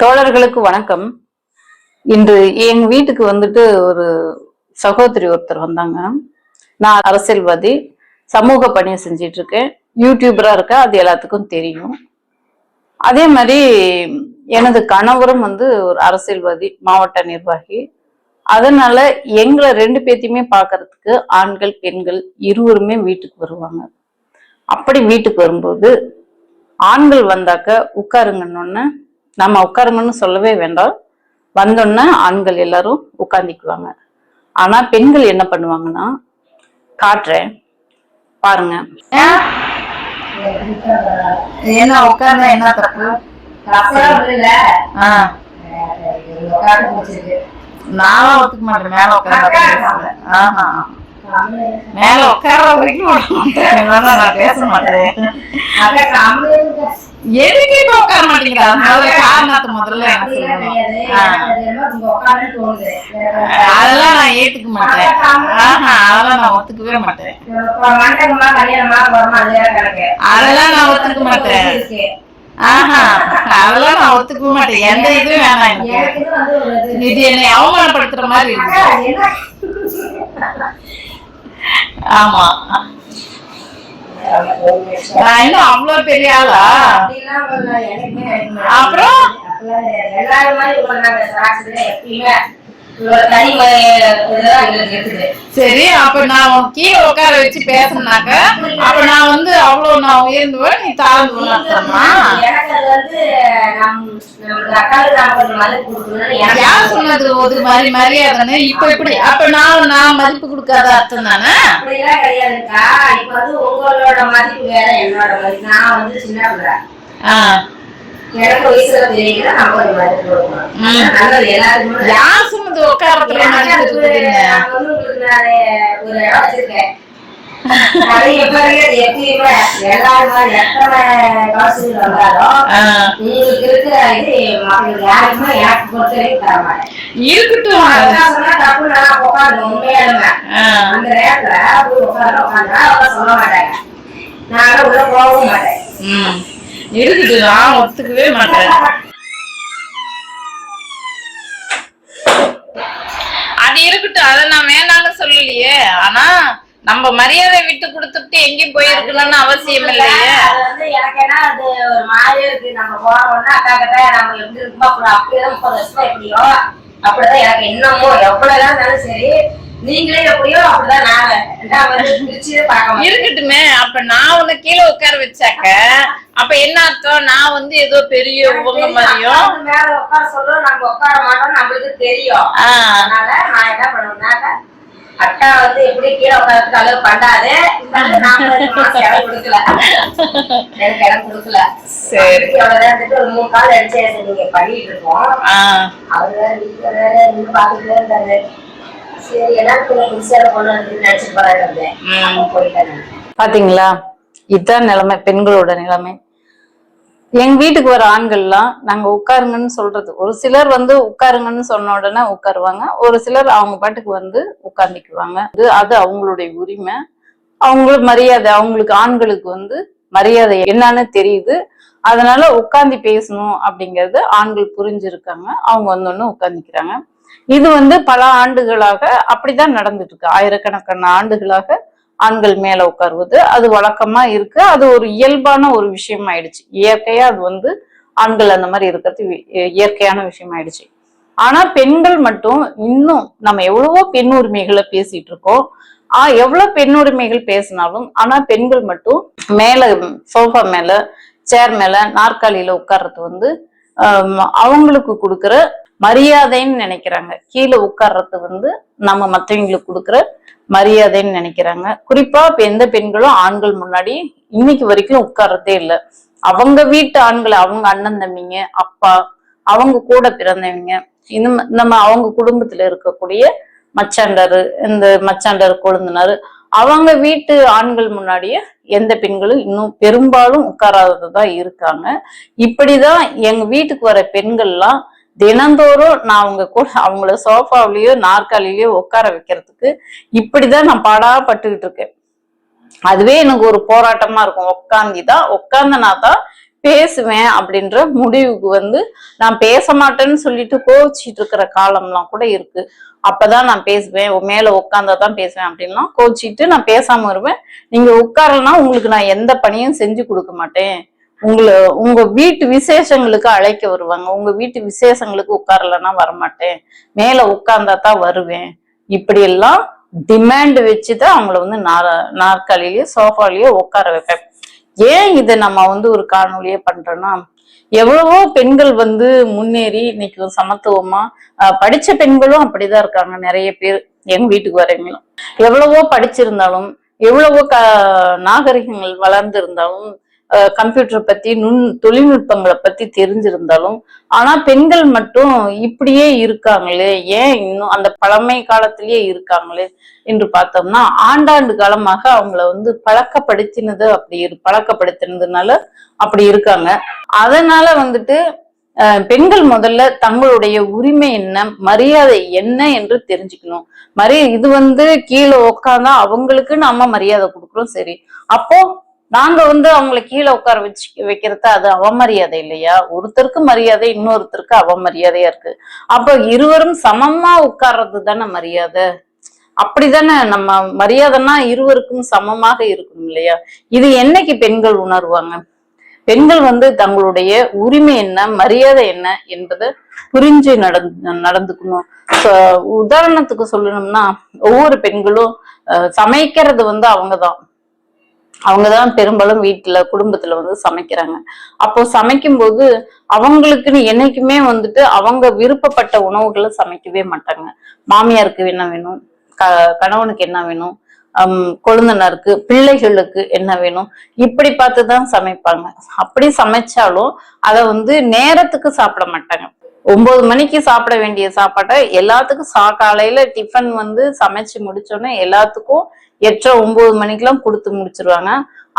தோழர்களுக்கு வணக்கம். இன்று எங்க வீட்டுக்கு வந்துட்டு ஒரு சகோதரி ஒருத்தர் வந்தாங்க. நான் அரசியல்வாதி, சமூக பணியை செஞ்சிட்டு இருக்கேன், யூடியூபரா இருக்கேன், அது எல்லாத்துக்கும் தெரியும். அதே மாதிரி எனது கணவரும் ஒரு அரசியல்வாதி, மாவட்ட நிர்வாகி. அதனால எங்களை ரெண்டு பேத்தையுமே பாக்குறதுக்கு ஆண்கள் பெண்கள் இருவருமே வீட்டுக்கு வருவாங்க. அப்படி வீட்டுக்கு வரும்போது ஆண்கள் வந்தாக்க உட்காருங்கன்னு நம்ம உட்காருங்கன்னு சொல்லவே வேண்டாம். வந்தோன்னா ஆண்கள் எல்லாரும் உட்கார்ந்துக்குவாங்க. ஆனா பெண்கள் என்ன பண்ணுவாங்கன்னா, காட்டுறேன் பாருங்க. என்ன உட்கார்ந்தா என்ன தப்பு? நானும் ஒத்துக்க மாட்டேன். மேல உட்கார்ந்து மேல உட்கார வரைக்கும் நான் பேச மாட்டேன். எதுக்கு இப்ப உட்கார மாட்டேங்கிறாங்க? காரணத்தை முதல்ல அதெல்லாம் நான் ஏத்துக்க மாட்டேன். அதெல்லாம் நான் ஒத்துக்கவே மாட்டேன். அதெல்லாம் நான் ஒத்துக்க மாட்டேன். அதெல்லாம் நான் ஒத்துக்க மாட்டேன். எந்த இதுவும் வேணாம் எனக்கு. இது என்னை அவமானப்படுத்துற மாதிரி இருக்கு. ஆமா, நான் இன்னும் அவ்வளவு பெரிய ஆளா? அப்புறம் சரி, அப்ப நான் கீழே உட்கார வச்சு பேசணும்னாக்க அப்ப நான் அவ்வளவு நான் உயர்ந்துவேன், நீ தாழ்ந்துவேன். யார் சொன்னது ஒரு மாதிரி மரியாதைன்னு? இப்ப இப்படி அப்ப நான் மதிப்பு கொடுக்காத அர்த்தம் தானே? உங்களோட மதிப்பு வேற, என்னோட மதிப்பு. நான் சின்ன எனக்கு வயசுல தெரியல. யார் சொன்னது உட்காரத்துல ஒரு இடம் வச்சிருக்கேன். இருக்குது, நான் ஒத்துக்கவே மாட்டேன். அது இருக்கட்டும், அதை நான் வேணான்னு சொல்லலையே. ஆனா நம்ம மரியாதை விட்டு கொடுத்துட்டு எங்கேயும் போயிருக்கணும்னு அவசியம் இல்லையே. எனக்கு என்ன அது ஒரு மாதிரியே இருக்கு. நம்ம போனோம்னா அக்கா கிட்ட நம்ம எப்படி இருக்குமோ அப்படியே 30 வருஷமா எப்படியோ அப்படிதான் எனக்கு என்னமோ. எவ்வளவுதான் இருந்தாலும் சரி, நீங்களே எப்படியோ அப்படிதான் நான் இருக்கட்டுமே. அப்ப நான் உன்னை கீழே உட்கார வச்சாக்க அப்ப என்ன அர்த்தம்? நான் ஏதோ பெரிய உங்க மாதிரியும் மேல உட்கார சொல்றோம், நம்ம உட்கார மாட்டோம், நம்மளுக்கு தெரியும். அதனால நான் என்ன பண்ணுவேன்னாக்க, அக்கா எப்படி கீழே உட்காரத்துக்கு அளவு பண்ணாது, இடம் கொடுக்கல, எனக்கு இடம் கொடுக்கல. சரி, ஒரு 3 கால் அடிச்சு நீங்க பண்ணிட்டு இருக்கோம். அவரு வேற வீட்டுல வேற நின்று பாத்துட்டு இருந்தாரு. சரி, எல்லாரும் புதுசாக கொண்டு வந்து நினைச்சு போயிட்டேன். பாத்தீங்களா, இதுதான் நிலைமை, பெண்களோட நிலைமை. எங்க வீட்டுக்கு வர ஆண்கள்லாம் நாங்க உட்காருங்கன்னு சொல்றது, ஒரு சிலர் உட்காருங்கன்னு சொன்ன உடனே உட்காருவாங்க, ஒரு சிலர் அவங்க பாட்டுக்கு உட்கார்ந்துக்குவாங்க. அது அவங்களுடைய உரிமை, அவங்களுக்கு மரியாதை. அவங்களுக்கு ஆண்களுக்கு மரியாதை என்னன்னு தெரியுது. அதனால உட்கார்ந்து பேசணும் அப்படிங்கறது ஆண்கள் புரிஞ்சிருக்காங்க. அவங்க வந்தோன்னு உட்கார்ந்துக்கிறாங்க. இது பல ஆண்டுகளாக அப்படிதான் நடந்துட்டு இருக்கு. ஆயிரக்கணக்கான ஆண்டுகளாக ஆண்கள் மேல உட்காருவது அது வழக்கமா இருக்கு. அது ஒரு இயல்பான ஒரு விஷயம் ஆயிடுச்சு. இயற்கையா அது ஆண்கள் அந்த மாதிரி இருக்கிறது இயற்கையான விஷயம் ஆயிடுச்சு. ஆனா பெண்கள் மட்டும் இன்னும் நம்ம எவ்வளவோ பெண் உரிமைகளை பேசிட்டு இருக்கோம். எவ்வளவு பெண் உரிமைகள் பேசினாலும் ஆனா பெண்கள் மட்டும் மேல சோஃபா மேல, சேர் மேல, நாற்காலியில உட்கார்றது அவங்களுக்கு கொடுக்குற மரியாதைன்னு நினைக்கிறாங்க. கீழே உட்கார்றது நம்ம மற்றவங்களுக்கு கொடுக்குற மரியாதைன்னு நினைக்கிறாங்க. குறிப்பா இப்ப எந்த பெண்களும் ஆண்கள் முன்னாடி இன்னைக்கு வரைக்கும் உட்கார்றதே இல்லை. அவங்க வீட்டு ஆண்களை, அவங்க அண்ணன் தம்பிங்க, அப்பா, அவங்க கூட பிறந்தவங்க, இன்னும் நம்ம அவங்க குடும்பத்துல இருக்கக்கூடிய மச்சாண்டரு, இந்த மச்சாண்டர் கொழுந்தனாரு, அவங்க வீட்டு ஆண்கள் முன்னாடியே எந்த பெண்களும் இன்னும் பெரும்பாலும் உட்காராததான் இருக்காங்க. இப்படிதான் எங்க வீட்டுக்கு வர பெண்கள்லாம் தினந்தோறும் நான் அவங்க கூட அவங்கள சோஃபாவிலயோ நாற்காலிலயோ உட்கார வைக்கிறதுக்கு இப்படிதான் நான் பாடாப்பட்டுக்கிட்டு இருக்கேன். அதுவே எனக்கு ஒரு போராட்டமா இருக்கும். உட்காந்தனாதான் பேசுவேன் அப்படின்ற முடிவுக்கு வந்து நான் பேச மாட்டேன்னு சொல்லிட்டு கோச்சிட்டு இருக்கிற காலம்லாம் கூட இருக்கு. அப்பதான் நான் பேசுவேன், மேல உட்காந்தாதான் பேசுவேன் அப்படின்னா கோச்சிட்டு நான் பேசாம வருவேன். நீங்க உட்காரலன்னா உங்களுக்கு நான் எந்த பணியும் செஞ்சு கொடுக்க மாட்டேன், உங்க வீட்டு விசேஷங்களுக்கு அழைக்க வருவாங்க, உங்க வீட்டு விசேஷங்களுக்கு உட்காரலன்னா வரமாட்டேன், மேல உட்கார்ந்தா தான் வருவேன், இப்படி எல்லாம் டிமாண்ட் வச்சுதான் அவங்கள வந்து நாற்காலிலேயே சோஃபாலேயே உட்கார வைப்பேன். ஏன் இதை நம்ம வந்து ஒரு காணொலியே பண்றோம்னா, எவ்வளவோ பெண்கள் வந்து முன்னேறி இன்னைக்கு சமத்துவமா படிச்ச பெண்களும் அப்படிதான் இருக்காங்க நிறைய பேர். எங்க வீட்டுக்கு வரவங்களும் எவ்வளவோ படிச்சிருந்தாலும், எவ்வளவோ நாகரிகங்கள் வளர்ந்து இருந்தாலும், கம்ப்யூட்டர் பத்தி தொழில்நுட்பங்களை பத்தி தெரிஞ்சிருந்தாலும், ஆனா பெண்கள் மட்டும் இப்படியே இருக்காங்களே, ஏன் இன்னும் அந்த பழமை காலத்திலேயே இருக்காங்களே என்று பார்த்தோம்னா, ஆண்டாண்டு காலமாக அவங்கள வந்து பழக்கப்படுத்தினதுனால அப்படி இருக்காங்க. அதனால வந்துட்டு பெண்கள் முதல்ல தங்களுடைய உரிமை என்ன, மரியாதை என்ன என்று தெரிஞ்சுக்கணும். இது வந்து கீழே உட்கார்ந்தா அவங்களுக்கு நம்ம மரியாதை கொடுக்குறோம், சரி. அப்போ நாங்க வந்து அவங்களை கீழே உட்கார வைக்கிறத அது அவமரியாதை இல்லையா? ஒருத்தருக்கு மரியாதை, இன்னொருத்தருக்கு அவமரியாதையா இருக்கு. அப்ப இருவரும் சமமா உட்கார்றது தானே மரியாதை. அப்படித்தானே நம்ம மரியாதைன்னா இருவருக்கும் சமமாக இருக்கணும் இல்லையா? இது என்னைக்கு பெண்கள் உணர்வாங்க? பெண்கள் வந்து தங்களுடைய உரிமை என்ன, மரியாதை என்ன என்பதை புரிஞ்சு நடந்துக்கணும். உதாரணத்துக்கு சொல்லணும்னா, ஒவ்வொரு பெண்களும் சமைக்கிறது வந்து அவங்கதான் பெரும்பாலும் வீட்டுல குடும்பத்துல வந்து சமைக்கிறாங்க. அப்போ சமைக்கும் போது அவங்களுக்குன்னு என்னைக்குமே வந்துட்டு அவங்க விருப்பப்பட்ட உணவுகளை சமைக்கவே மாட்டாங்க. மாமியாருக்கு என்ன வேணும், கணவனுக்கு என்ன வேணும், கொழுந்தனருக்கு, பிள்ளைகளுக்கு என்ன வேணும், இப்படி பார்த்துதான் சமைப்பாங்க. அப்படி சமைச்சாலும் அதை வந்து நேரத்துக்கு சாப்பிட மாட்டாங்க. 9 மணிக்கு சாப்பிட வேண்டிய சாப்பாட்டை எல்லாத்துக்கும் காலையில டிஃபன் வந்து சமைச்சு முடிச்சோன்னே எல்லாத்துக்கும் 8, 9 மணிக்கெல்லாம் கொடுத்து முடிச்சிருவாங்க.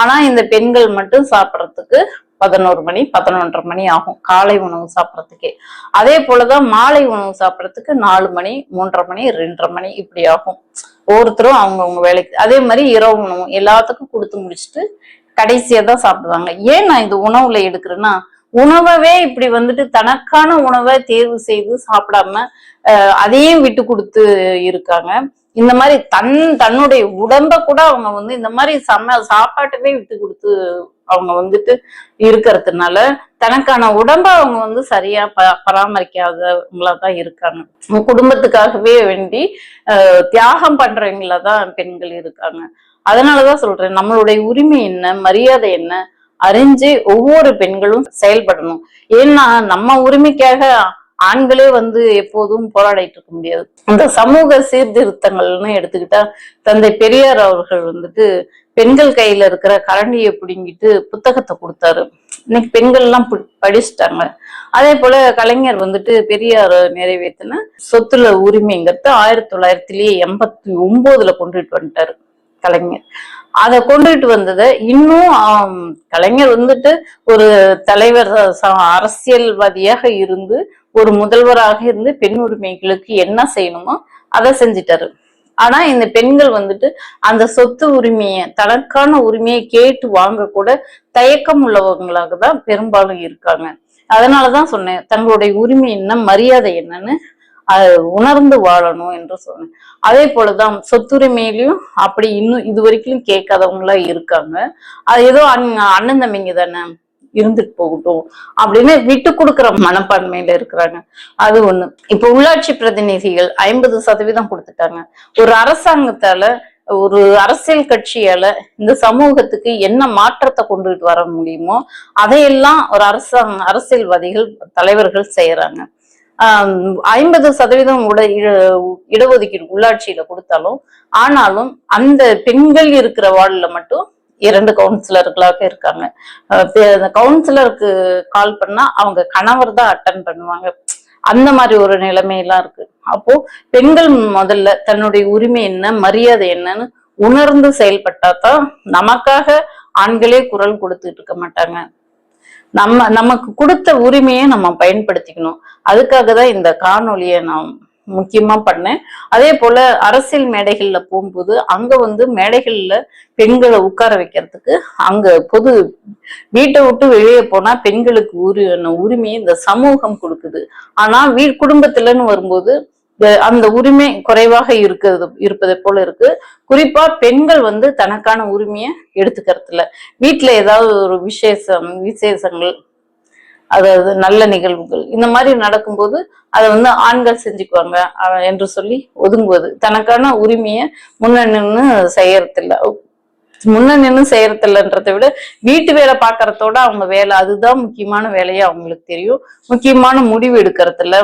ஆனா இந்த பெண்கள் மட்டும் சாப்பிட்றதுக்கு 11 மணி 11:30 மணி ஆகும் காலை உணவு சாப்பிட்றதுக்கே. அதே போலதான் மாலை உணவு சாப்பிட்றதுக்கு 4 மணி 3:30 மணி 2:30 மணி இப்படி ஆகும். ஒவ்வொருத்தரும் அவங்கவுங்க வேலைக்கு. அதே மாதிரி இரவு உணவு எல்லாத்துக்கும் கொடுத்து முடிச்சுட்டு கடைசியா தான் சாப்பிடுவாங்க. ஏன் நான் இந்த உணவுல எடுக்கிறேன்னா, உணவவே இப்படி வந்துட்டு தனக்கான உணவை தேர்வு செய்து சாப்பிடாம அதையும் விட்டு கொடுத்து இருக்காங்க. இந்த மாதிரி தன்னுடைய உடம்ப கூட அவங்க வந்து இந்த மாதிரி சாப்பாட்டவே விட்டு கொடுத்து அவங்க வந்துட்டு இருக்கிறதுனால தனக்கான உடம்ப அவங்க வந்து சரியா பராமரிக்காதவங்களாதான் இருக்காங்க. குடும்பத்துக்காகவே வேண்டி தியாகம் பண்றவங்களாதான் பெண்கள் இருக்காங்க. அதனாலதான் சொல்றேன், நம்மளுடைய உரிமை என்ன, மரியாதை என்ன அறிஞ்சு ஒவ்வொரு பெண்களும் செயல்படணும். ஏன்னா நம்ம உரிமைக்காக ஆண்களே வந்து எப்போதும் போராடிட்டு இருக்க முடியாது. இந்த சமூக சீர்திருத்தங்கள்னு எடுத்துக்கிட்டா, தந்தை பெரியார் அவர்கள் வந்துட்டு பெண்கள் கையில இருக்கிற கரண்டியை பிடுங்கிட்டு புத்தகத்தை கொடுத்தாரு. இன்னைக்கு பெண்கள் எல்லாம் படிச்சுட்டாங்க. அதே போல கலைஞர் வந்துட்டு பெரியார் நிறைவேற்றின சொத்துல உரிமைங்கிறது 1989 கொண்டுட்டு வந்துட்டாரு கலைஞர். அதை கொண்டுட்டு வந்ததை இன்னும் கலைஞர் வந்துட்டு ஒரு தலைவர், அரசியல்வாதியாக இருந்து ஒரு முதல்வராக இருந்து பெண் உரிமைகளுக்கு என்ன செய்யணுமோ அதை செஞ்சிட்டாரு. ஆனா இந்த பெண்கள் வந்துட்டு அந்த சொத்து உரிமையை, தனக்கான உரிமையை கேட்டு வாங்க கூட தயக்கம் உள்ளவங்களாக தான் பெரும்பாலும் இருக்காங்க. அதனாலதான் சொன்னேன், தங்களுடைய உரிமை என்ன, மரியாதை என்னன்னு உணர்ந்து வாழணும் என்று சொன்னேன். அதே போலதான் சொத்துரிமையிலையும் அப்படி இன்னும் இது வரைக்கும் கேட்காதவங்களா இருக்காங்க. அது ஏதோ அண்ணன் தம்பிங்க தானே, இருந்துட்டு போகட்டும் அப்படின்னு விட்டு கொடுக்குற மனப்பான்மையில இருக்கிறாங்க. அது ஒண்ணு. இப்ப உள்ளாட்சி பிரதிநிதிகள் 50% கொடுத்துட்டாங்க. ஒரு அரசாங்கத்தால, ஒரு அரசியல் கட்சியால இந்த சமூகத்துக்கு என்ன மாற்றத்தை கொண்டுட்டு வர முடியுமோ அதையெல்லாம் ஒரு அரசியல்வாதிகள், தலைவர்கள் செய்யறாங்க. 50% இடஒதுக்கீடு உள்ளாட்சியில கொடுத்தாலும், ஆனாலும் அந்த பெண்கள் இருக்கிற வார்டுல மட்டும் 2 கவுன்சிலர்களாக இருக்காங்க. கவுன்சிலருக்கு கால் பண்ணா அவங்க கணவர் தான் அட்டன் பண்ணுவாங்க. அந்த மாதிரி ஒரு நிலைமையெல்லாம் இருக்கு. அப்போ பெண்கள் முதல்ல தன்னுடைய உரிமை என்ன, மரியாதை என்னன்னு உணர்ந்து செயல்பட்டாதான் நமக்காக ஆண்களே குரல் கொடுத்துட்டு இருக்க மாட்டாங்க. நமக்கு கொடுத்த உரிமையை நம்ம பயன்படுத்திக்கணும். அதுக்காக தான் இந்த காணொலியை நான் முக்கியமா பண்ணேன். அதே போல அரசியல் மேடைகள்ல போகும்போது அங்க வந்து மேடைகள்ல பெண்களை உட்கார வைக்கிறதுக்கு அங்க பொது வீட்டை விட்டு வெளியே போனா பெண்களுக்கு உரிமையை இந்த சமூகம் கொடுக்குது. ஆனா குடும்பத்துலன்னு வரும்போது அந்த உரிமை குறைவாக இருப்பதை போல இருக்கு. குறிப்பா பெண்கள் வந்து தனக்கான உரிமையை எடுத்துக்கிறது இல்ல. வீட்டுல ஏதாவது ஒரு விசேஷங்கள், அதாவது நல்ல நிகழ்வுகள் இந்த மாதிரி நடக்கும்போது அதை வந்து ஆண்கள் செஞ்சுக்குவாங்க என்று சொல்லி ஒதுங்குவது, தனக்கான உரிமையை முன்ன நின்னு செய்யறதில்லன்றதை விட வீட்டு வேலை பாக்குறதோட அவங்க வேலை அதுதான் முக்கியமான வேலையா அவங்களுக்கு தெரியும். முக்கியமான முடிவு எடுக்கிறதுல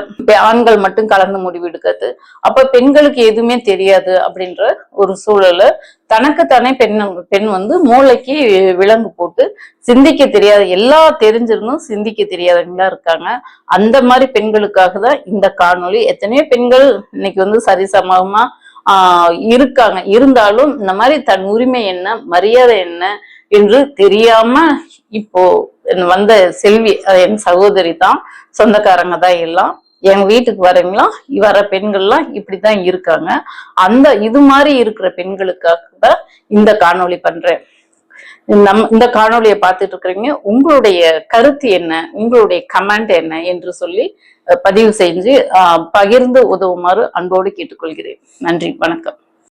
ஆண்கள் மட்டும் கலந்து முடிவு எடுக்கிறது. அப்ப பெண்களுக்கு எதுவுமே தெரியாது அப்படின்ற ஒரு சூழல தனக்குத்தானே பெண் வந்து மூளைக்கு விலங்கு போட்டு சிந்திக்க தெரியாது, எல்லா தெரிஞ்சிருந்தும் சிந்திக்க தெரியாதவங்களா இருக்காங்க. அந்த மாதிரி பெண்களுக்காக தான் இந்த காணொளி. எத்தனையோ பெண்கள் இன்னைக்கு வந்து சரிசமமா இருக்காங்க. இருந்தாலும் இந்த மாதிரி தன் உரிமை என்ன, மரியாதை என்ன என்று தெரியாம இப்போ வந்த செல்வி என் சகோதரி தான், சொந்தக்காரங்க தான் எல்லாம். எங்க வீட்டுக்கு வரீங்களா வர பெண்கள்லாம் இப்படிதான் இருக்காங்க. இது மாதிரி இருக்கிற பெண்களுக்காக தான் இந்த காணொளி பண்றேன். இந்த காணொலியை பார்த்துட்டு இருக்கிறீங்க. உங்களுடைய கருத்து என்ன, உங்களுடைய கமெண்ட் என்ன என்று சொல்லி பதிவு செஞ்சு பகிர்ந்து உதவுமாறு அன்போடு கேட்டுக்கொள்கிறேன். நன்றி, வணக்கம்.